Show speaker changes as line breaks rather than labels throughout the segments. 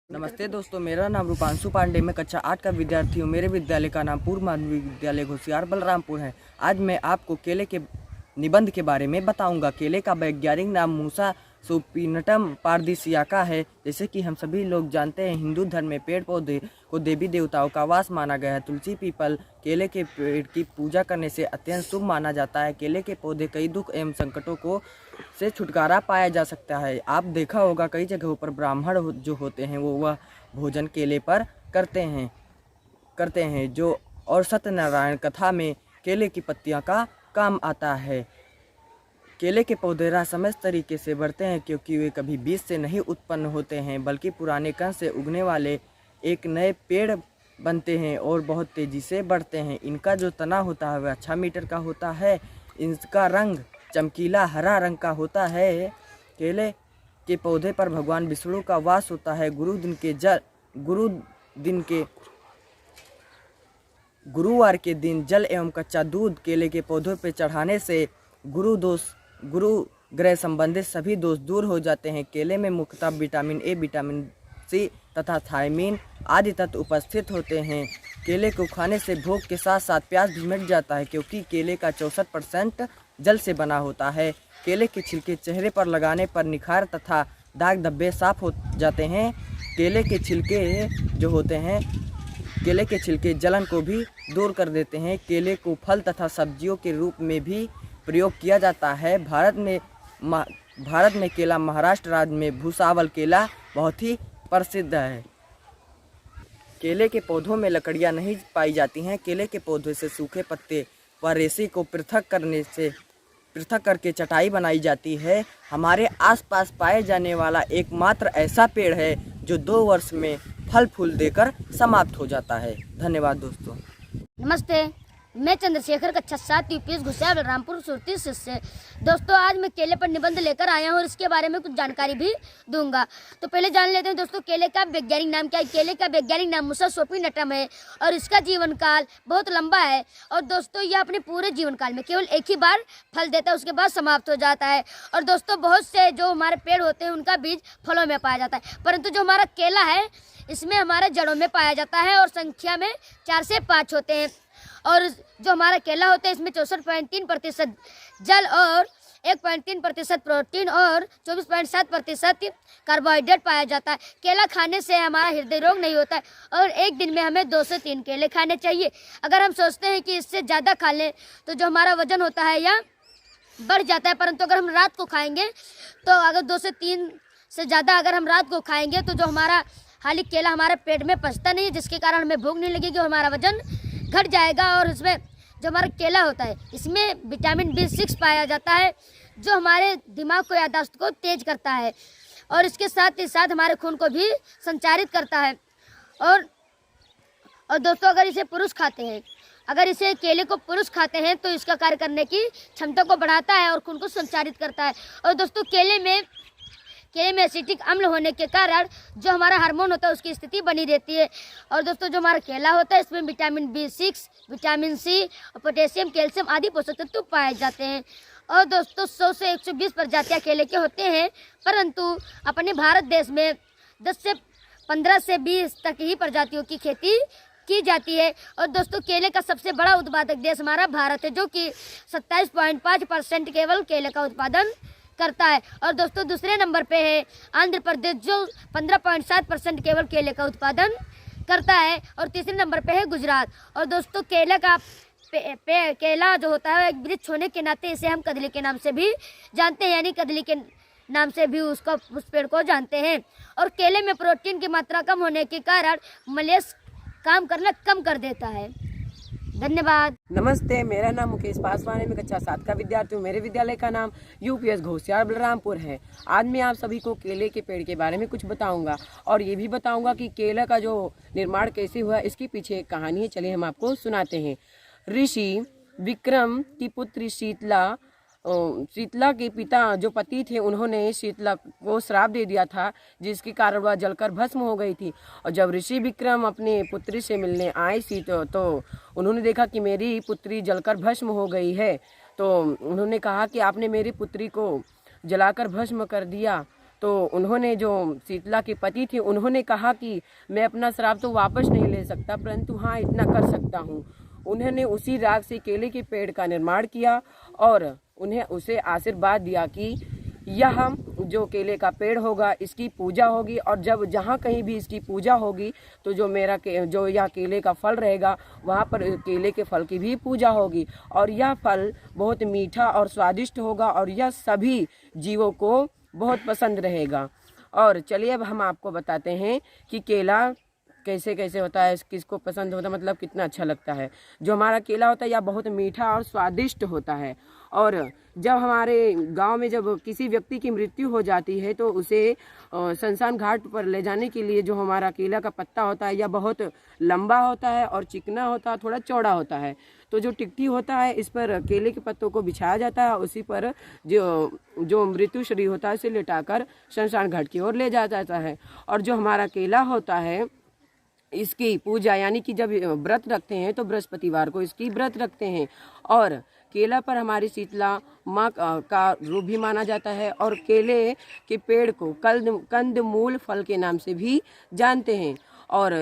नमस्ते दोस्तों, मेरा नाम रूपांशु पांडे। मैं कक्षा 8 का विद्यार्थी हूँ। मेरे विद्यालय का नाम पूर्व माध्यमिक विद्यालय घोसियार बलरामपुर है। आज मैं आपको केले के निबंध के बारे में बताऊंगा। केले का वैज्ञानिक नाम मूसा सुपिनटम पारदिसियाका है। जैसे कि हम सभी लोग जानते हैं, हिंदू धर्म में पेड़ पौधे को देवी देवताओं का वास माना गया है। तुलसी, पीपल, केले के पेड़ की पूजा करने से अत्यंत शुभ माना जाता है। केले के पौधे कई दुख एवं संकटों को से छुटकारा पाया जा सकता है। आप देखा होगा, कई जगहों पर ब्राह्मण जो होते हैं वह भोजन केले पर करते हैं जो और सत्यनारायण कथा में केले की पत्तियां का काम आता है। केले के पौधे रहस्यमय तरीके से बढ़ते हैं क्योंकि वे कभी बीज से नहीं उत्पन्न होते हैं, बल्कि पुराने कण से उगने वाले एक नए पेड़ बनते हैं और बहुत तेजी से बढ़ते हैं। इनका जो तना होता है वह 6 मीटर का होता है। इनका रंग चमकीला हरा रंग का होता है। केले के पौधे पर भगवान विष्णु का वास होता है। गुरुवार के दिन जल एवं कच्चा दूध केले के पौधों पर चढ़ाने से गुरु ग्रह संबंधित सभी दोष दूर हो जाते हैं। केले में मुख्यतः विटामिन ए, विटामिन सी तथा थायमीन आदि तत्व उपस्थित होते हैं। केले को खाने से भूख के साथ साथ प्यास भी मिट जाता है क्योंकि केले का 64% जल से बना होता है। केले के छिलके चेहरे पर लगाने पर निखार तथा दाग धब्बे साफ हो जाते हैं। केले के छिलके जलन को भी दूर कर देते हैं। केले को फल तथा सब्जियों के रूप में भी प्रयोग किया जाता है। भारत में केला महाराष्ट्र राज्य में भूसावल केला बहुत ही प्रसिद्ध है। केले के पौधों में लकड़ियां नहीं पाई जाती हैं। केले के पौधे से सूखे पत्ते व रेशे को पृथक करके चटाई बनाई जाती है। हमारे आसपास पाए जाने वाला एकमात्र ऐसा पेड़ है जो 2 वर्ष में फल फूल देकर समाप्त हो जाता है। धन्यवाद दोस्तों।
नमस्ते, मैं चंद्रशेखर कक्षा 7 यूपीएस घोसियार बलरामपुर सुरती से। दोस्तों, आज मैं केले पर निबंध लेकर आया हूँ और इसके बारे में कुछ जानकारी भी दूंगा। तो पहले जान लेते हैं दोस्तों, केले का वैज्ञानिक नाम क्या है। केले का वैज्ञानिक नाम मूसा सुपिनटम है और इसका जीवन काल बहुत लंबा है। और दोस्तों, यह अपने पूरे जीवन काल में केवल एक ही बार फल देता है, उसके बाद समाप्त हो जाता है। और दोस्तों, बहुत से जो हमारे पेड़ होते हैं उनका बीज फलों में पाया जाता है, परंतु जो हमारा केला है इसमें हमारे जड़ों में पाया जाता है और संख्या में 4 से 5 होते हैं। और जो हमारा केला होता है इसमें 64.3% जल और 1.3% प्रोटीन और 24.7% कार्बोहाइड्रेट पाया जाता है। केला खाने से हमारा हृदय रोग नहीं होता है और एक दिन में हमें 2 से 3 केले खाने चाहिए। अगर हम सोचते हैं कि इससे ज़्यादा खा लें तो जो हमारा वजन होता है यह बढ़ जाता है, परंतु अगर हम रात को खाएंगे तो अगर 2 से 3 से ज़्यादा अगर हम रात को खाएंगे तो जो हमारा खाली केला हमारे पेट में पचता नहीं है, जिसके कारण हमें भूख नहीं लगेगी और हमारा वजन घट जाएगा। और इसमें जो हमारा केला होता है इसमें विटामिन B6 पाया जाता है जो हमारे दिमाग को, याददाश्त को तेज करता है और इसके साथ ही साथ हमारे खून को भी संचारित करता है। और दोस्तों, अगर इसे केले को पुरुष खाते हैं तो इसका कार्य करने की क्षमता को बढ़ाता है और खून को संचारित करता है। और दोस्तों, केले में एसिटिक अम्ल होने के कारण जो हमारा हार्मोन होता है उसकी स्थिति बनी रहती है। और दोस्तों, जो हमारा केला होता है इसमें विटामिन B6, विटामिन C और पोटेशियम, कैल्शियम आदि पोषक तत्व पाए जाते हैं। और दोस्तों, 100 से 120 प्रजातियां केले के होते हैं, परंतु अपने भारत देश में 15 से 20 तक ही प्रजातियों की खेती की जाती है। और दोस्तों, केले का सबसे बड़ा उत्पादक देश हमारा भारत है जो कि 27.5% केवल केले का उत्पादन करता है। और दोस्तों, दूसरे नंबर पे है आंध्र प्रदेश जो 15.7% केवल केले का उत्पादन करता है। और तीसरे नंबर पे है गुजरात। और दोस्तों, केला जो होता है एक वृक्ष होने के नाते इसे हम कदली के नाम से भी जानते हैं, यानी कदली के नाम से भी उस पेड़ को जानते हैं। और केले में प्रोटीन की मात्रा कम होने के कारण मलेस काम करना कम कर देता है। धन्यवाद।
नमस्ते, मेरा नाम मुकेश पासवान है। मैं कक्षा 7 का विद्यार्थी हूँ। मेरे विद्यालय का नाम यूपीएस घोसियार बलरामपुर है। आज मैं आप सभी को केले के पेड़ के बारे में कुछ बताऊंगा और ये भी बताऊंगा कि केला का जो निर्माण कैसे हुआ, इसके पीछे एक कहानी है। चलिए हम आपको सुनाते हैं। ऋषि विक्रम की पुत्री शीतला के पिता जो पति थे उन्होंने शीतला को श्राप दे दिया था, जिसके कारण वह जलकर भस्म हो गई थी। और जब ऋषि विक्रम अपनी पुत्री से मिलने आए तो उन्होंने देखा कि मेरी पुत्री जलकर भस्म हो गई है। तो उन्होंने कहा कि आपने मेरी पुत्री को जलाकर भस्म कर दिया, तो उन्होंने, जो शीतला के पति थे, उन्होंने कहा कि मैं अपना श्राप तो वापस नहीं ले सकता, परंतु हाँ इतना कर सकता हूँ। उन्होंने उसी राग से केले के पेड़ का निर्माण किया और उन्हें उसे आशीर्वाद दिया कि यह जो केले का पेड़ होगा इसकी पूजा होगी, और जब जहाँ कहीं भी इसकी पूजा होगी तो जो यह केले का फल रहेगा वहाँ पर केले के फल की भी पूजा होगी, और यह फल बहुत मीठा और स्वादिष्ट होगा और यह सभी जीवों को बहुत पसंद रहेगा। और चलिए अब हम आपको बताते हैं कि केला कैसे कैसे होता है, किसको पसंद होता है, मतलब कितना अच्छा लगता है। जो हमारा केला होता है यह बहुत मीठा और स्वादिष्ट होता है। और जब हमारे गांव में जब किसी व्यक्ति की मृत्यु हो जाती है तो उसे शमशान घाट पर ले जाने के लिए जो हमारा केला का पत्ता होता है यह बहुत लंबा होता है और चिकना होता है, थोड़ा चौड़ा होता है। तो जो टिकटी होता है इस पर केले के पत्तों को बिछाया जाता है, उसी पर जो मृत्यु शरीर होता है उसे लेटाकर शमशान घाट की ओर ले जाया जाता है। और जो हमारा केला होता है इसकी पूजा, यानी कि जब व्रत रखते हैं तो बृहस्पतिवार को इसकी व्रत रखते हैं। और केला पर हमारी शीतला माँ का रूप भी माना जाता है, और केले के पेड़ को कंद मूल फल के नाम से भी जानते हैं। और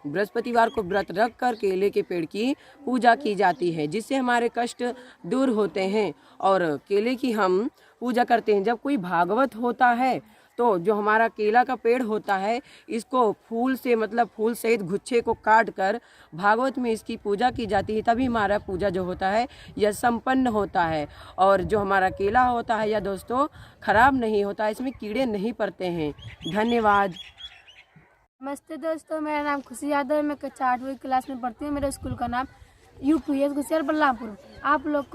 बृहस्पतिवार को व्रत रख कर केले के पेड़ की पूजा की जाती है, जिससे हमारे कष्ट दूर होते हैं। और केले की हम पूजा करते हैं। जब कोई भागवत होता है तो जो हमारा केला का पेड़ होता है इसको फूल से, मतलब फूल सहित गुच्छे को काट कर भागवत में इसकी पूजा की जाती है, तभी हमारा पूजा जो होता है यह संपन्न होता है। और जो हमारा केला होता है यह दोस्तों खराब नहीं होता है, इसमें कीड़े नहीं पड़ते हैं। धन्यवाद।
नमस्ते दोस्तों, मेरा नाम खुशी यादव है। मैं कक्षा 8वीं क्लास में पढ़ती हूँ। मेरे स्कूल का नाम यूपीएस घोसियार बलरामपुर। आप लोग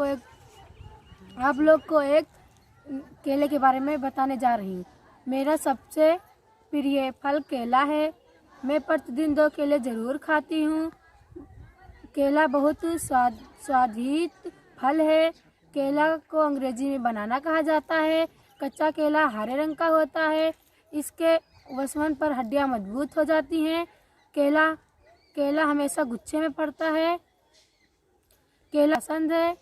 को एक केले के बारे में बताने जा रही हूँ। मेरा सबसे प्रिय फल केला है। मैं प्रतिदिन 2 केले जरूर खाती हूँ। केला बहुत स्वादिष्ट फल है। केला को अंग्रेजी में बनाना कहा जाता है। कच्चा केला हरे रंग का होता है। इसके वसवन पर हड्डियाँ मजबूत हो जाती हैं। केला हमेशा गुच्छे में फलता है। केला पसंद है।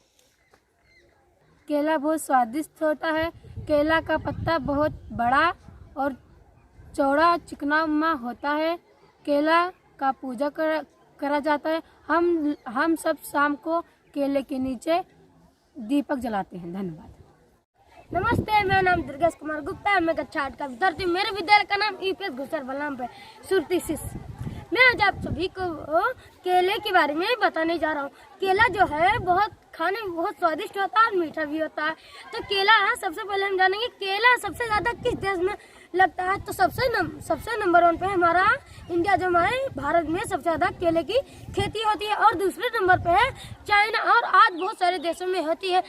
केला बहुत स्वादिष्ट होता है। केला का पत्ता बहुत बड़ा और चौड़ा चिकना होता है। केला का पूजा करा जाता है। हम सब शाम को केले के नीचे दीपक जलाते हैं। धन्यवाद।
नमस्ते, मेरा नाम दुर्गेश कुमार गुप्ता है। मैं कक्षा 8 का विद्यार्थी। मेरे विद्यालय का नाम यूपीएस घोसियार बलरामपुर है, सुरती शिष्य। मैं आज आप सभी को केले के बारे में बताने जा रहा हूँ। केला जो है बहुत खाने में बहुत स्वादिष्ट होता है और मीठा भी होता है। तो केला सबसे पहले हम जानेंगे केला सबसे ज़्यादा किस देश में लगता है। तो सबसे नंबर 1 पे हमारा इंडिया, जो हमारे भारत में सबसे ज़्यादा केले की खेती होती है। और दूसरे नंबर पे है चाइना, और आज बहुत सारे देशों में होती है।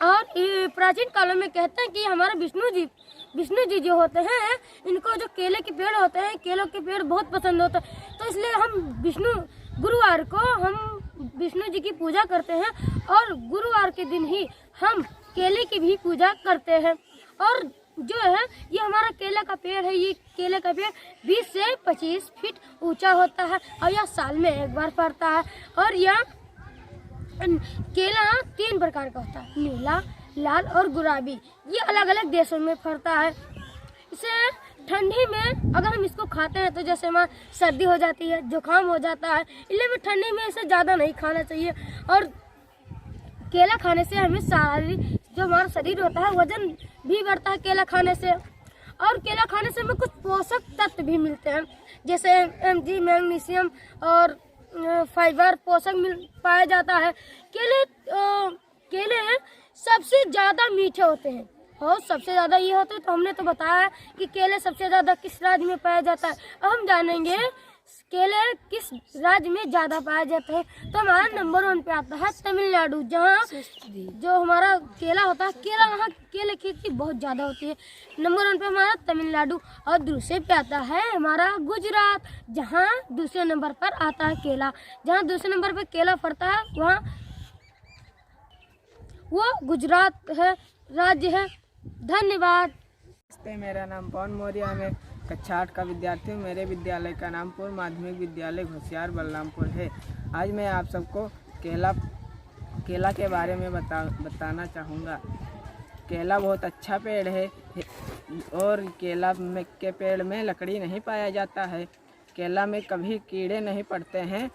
और प्राचीन कालों में कहते हैं कि हमारा विष्णु जी जो होते हैं, इनको जो केले के पेड़ होते हैं, केलों के पेड़ बहुत पसंद होता है। तो इसलिए हम गुरुवार को हम विष्णु जी की पूजा करते हैं, और गुरुवार के दिन ही हम केले की भी पूजा करते हैं। और जो है ये हमारा केला का पेड़ है, ये केले का पेड़ 20 से 25 फीट ऊंचा होता है, और यह साल में एक बार फलता है। और यह केला 3 प्रकार का होता है, नीला, लाल और गुलाबी। ये अलग अलग देशों में फलता है। इसे ठंडी में अगर हम इसको खाते हैं तो जैसे हमारा सर्दी हो जाती है, जुकाम हो जाता है, इसलिए ठंडी में इसे ज़्यादा नहीं खाना चाहिए। और केला खाने से हमें जो हमारा शरीर होता है वजन भी बढ़ता है केला खाने से। और केला खाने से हमें कुछ पोषक तत्व भी मिलते हैं, जैसे Mg, मैग्नीशियम और फाइबर पोषक पाया जाता है। केले सबसे ज़्यादा मीठे होते हैं, और सबसे ज़्यादा ये होते हैं। तो हमने तो बताया कि केले सबसे ज़्यादा किस राज्य में पाया जाता है। अब हम जानेंगे केले किस राज्य में ज़्यादा पाया जाता है। तो हमारा नंबर 1 पे आता है तमिलनाडु, जहाँ जो हमारा केला होता है, वहाँ केले की खेती बहुत ज़्यादा होती है। नंबर 1 पे हमारा तमिलनाडु। और दूसरे पे आता है हमारा गुजरात, जहाँ दूसरे नंबर पर आता है केला। जहाँ दूसरे नंबर पर केला फलता है वहाँ वो गुजरात है, राज्य है। धन्यवाद।
नमस्ते, मेरा नाम पवन मौर्य है। मैं कक्षा 8 का विद्यार्थी हूँ। मेरे विद्यालय का नाम पूर्व माध्यमिक विद्यालय घोसियार बलरामपुर है। आज मैं आप सबको केला के बारे में बताना चाहूँगा। केला बहुत अच्छा पेड़ है और केला के पेड़ में लकड़ी नहीं पाया जाता है। केला में कभी कीड़े नहीं पड़ते हैं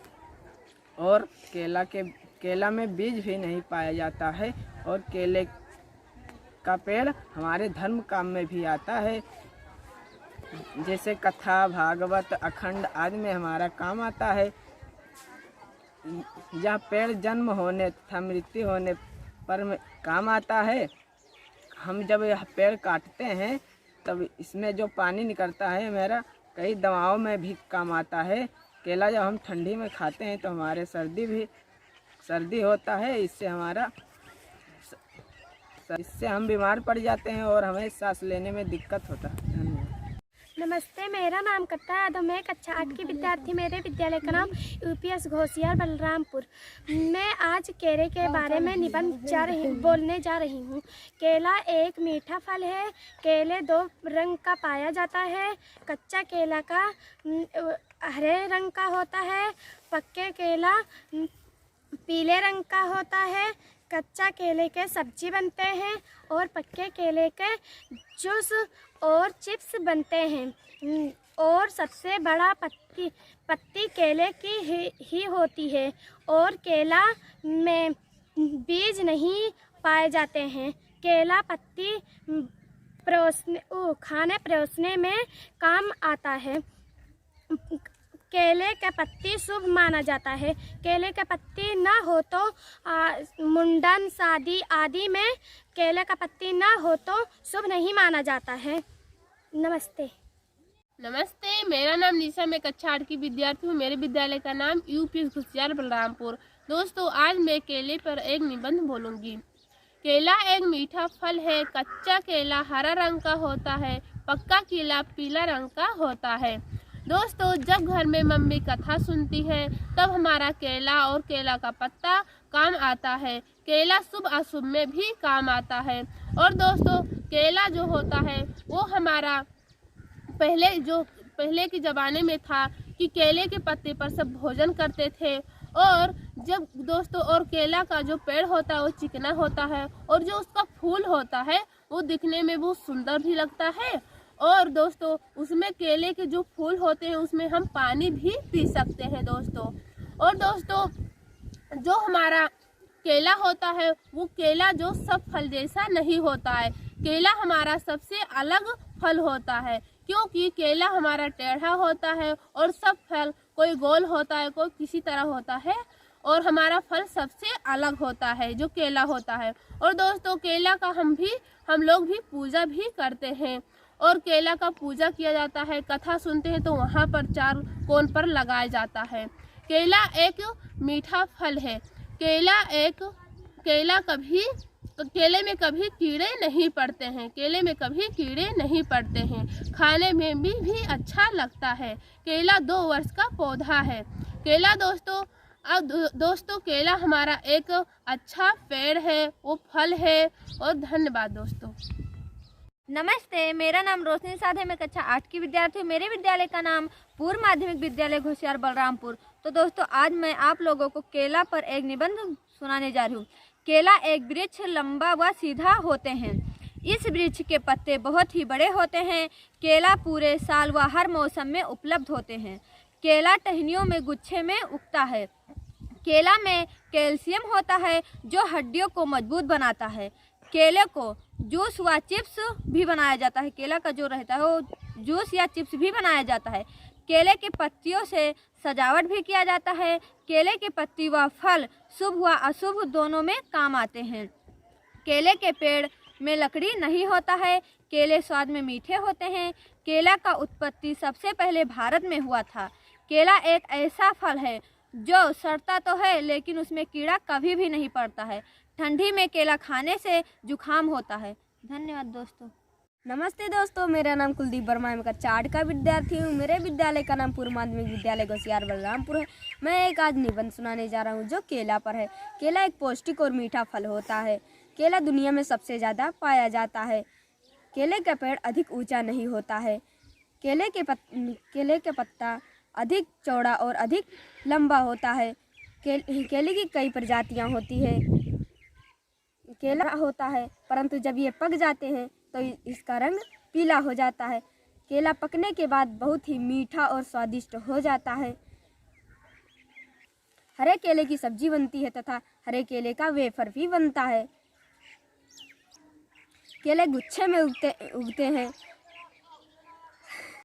और केला में बीज भी नहीं पाया जाता है। और केले का पेड़ हमारे धर्म काम में भी आता है, जैसे कथा, भागवत, अखंड आदि में हमारा काम आता है। यह पेड़ जन्म होने तथा मृत्यु होने पर काम आता है। हम जब यह पेड़ काटते हैं तब इसमें जो पानी निकलता है मेरा कई दवाओं में भी काम आता है। केला जब हम ठंडी में खाते हैं तो हमारे सर्दी होता है, इससे हम बीमार पड़ जाते हैं और हमें सांस लेने में दिक्कत होता है। धन्यवाद।
नमस्ते, मेरा नाम कथा यादव, मैं कक्षा 8 की विद्यार्थी। मेरे विद्यालय का नाम यूपीएस घोसियार बलरामपुर। मैं आज केले के बारे में निबंध बोलने जा रही हूँ। केला एक मीठा फल है। केले दो रंग का पाया जाता है। कच्चा केला का हरे रंग का होता है, पक्के केला पीले रंग का होता है। कच्चा केले के सब्जी बनते हैं और पक्के केले के जूस और चिप्स बनते हैं। और सबसे बड़ा पत्ती केले की ही होती है और केला में बीज नहीं पाए जाते हैं। केला पत्ती खाने परोसने में काम आता है। केले के पत्ती शुभ माना जाता है। केले के पत्ती ना हो तो मुंडन, शादी आदि में केले का पत्ती ना हो तो शुभ नहीं माना जाता है। नमस्ते।
नमस्ते, मेरा नाम निशा, मैं कक्षा 8 की विद्यार्थी हूँ। मेरे विद्यालय का नाम यूपीएस घोसियार बलरामपुर। दोस्तों, आज मैं केले पर एक निबंध बोलूँगी। केला एक मीठा फल है। कच्चा केला हरा रंग का होता है, पक्का केला पीला रंग का होता है। दोस्तों, जब घर में मम्मी कथा सुनती है तब हमारा केला और केला का पत्ता काम आता है। केला शुभ अशुभ में भी काम आता है। और दोस्तों, केला जो होता है वो हमारा पहले के ज़माने में था कि केले के पत्ते पर सब भोजन करते थे। और जब दोस्तों और केला का जो पेड़ होता है वो चिकना होता है और जो उसका फूल होता है वो दिखने में बहुत सुंदर भी लगता है। और दोस्तों, उसमें केले के जो फूल होते हैं उसमें हम पानी भी पी सकते हैं दोस्तों। और दोस्तों, जो हमारा केला होता है वो केला जो सब फल जैसा नहीं होता है। केला हमारा सबसे अलग फल होता है, क्योंकि केला हमारा टेढ़ा होता है और सब फल कोई गोल होता है, कोई किसी तरह होता है, और हमारा फल सबसे अलग होता है जो केला होता है। और दोस्तों, केला का हम लोग भी पूजा भी करते हैं और केला का पूजा किया जाता है। कथा सुनते हैं तो वहाँ पर 4 कोण पर लगाया जाता है। केला एक मीठा फल है। केले में कभी कीड़े नहीं पड़ते हैं। केले में कभी कीड़े नहीं पड़ते हैं। खाने में भी अच्छा लगता है। केला 2 वर्ष का पौधा है। केला दोस्तों केला हमारा एक अच्छा पेड़ है, वो फल है। और धन्यवाद दोस्तों।
नमस्ते, मेरा नाम रोशनी साध है, मैं कक्षा 8 की विद्यार्थी हूँ। मेरे विद्यालय का नाम पूर्व माध्यमिक विद्यालय घोसियार बलरामपुर। तो दोस्तों, आज मैं आप लोगों को केला पर एक निबंध सुनाने जा रही हूँ। केला एक वृक्ष लंबा व सीधा होते हैं। इस वृक्ष के पत्ते बहुत ही बड़े होते हैं। केला पूरे साल व हर मौसम में उपलब्ध होते हैं। केला टहनियों में गुच्छे में उगता है। केला में कैल्शियम होता है जो हड्डियों को मजबूत बनाता है। केले को जूस व चिप्स भी बनाया जाता है। केला का जो रहता है वो जूस या चिप्स भी बनाया जाता है। केले के पत्तियों से सजावट भी किया जाता है। केले के पत्ती व फल शुभ व अशुभ दोनों में काम आते हैं। केले के पेड़ में लकड़ी नहीं होता है। केले स्वाद में मीठे होते हैं। केला का उत्पत्ति सबसे पहले भारत में हुआ था। केला एक ऐसा फल है जो सड़ता तो है लेकिन उसमें कीड़ा कभी भी नहीं पड़ता है। ठंडी में केला खाने से जुकाम होता है। धन्यवाद दोस्तों।
नमस्ते दोस्तों, मेरा नाम कुलदीप वर्मा है, मैं कक्षा 8 का विद्यार्थी हूँ। मेरे विद्यालय का नाम पूर्व माध्यमिक विद्यालय घोसियार बलरामपुर है। मैं एक आज निबंध सुनाने जा रहा हूँ जो केला पर है। केला एक पौष्टिक और मीठा फल होता है। केला दुनिया में सबसे ज़्यादा पाया जाता है। केले का पेड़ अधिक ऊंचा नहीं होता है। केले के पत्ता अधिक चौड़ा और अधिक लंबा होता है। केले की कई प्रजातियाँ होती है। केला होता है, परंतु जब ये पक जाते हैं तो इसका रंग पीला हो जाता है। केला पकने के बाद बहुत ही मीठा और स्वादिष्ट हो जाता है। हरे केले की सब्जी बनती है तथा हरे केले का वेफर भी बनता है। केले गुच्छे में उगते हैं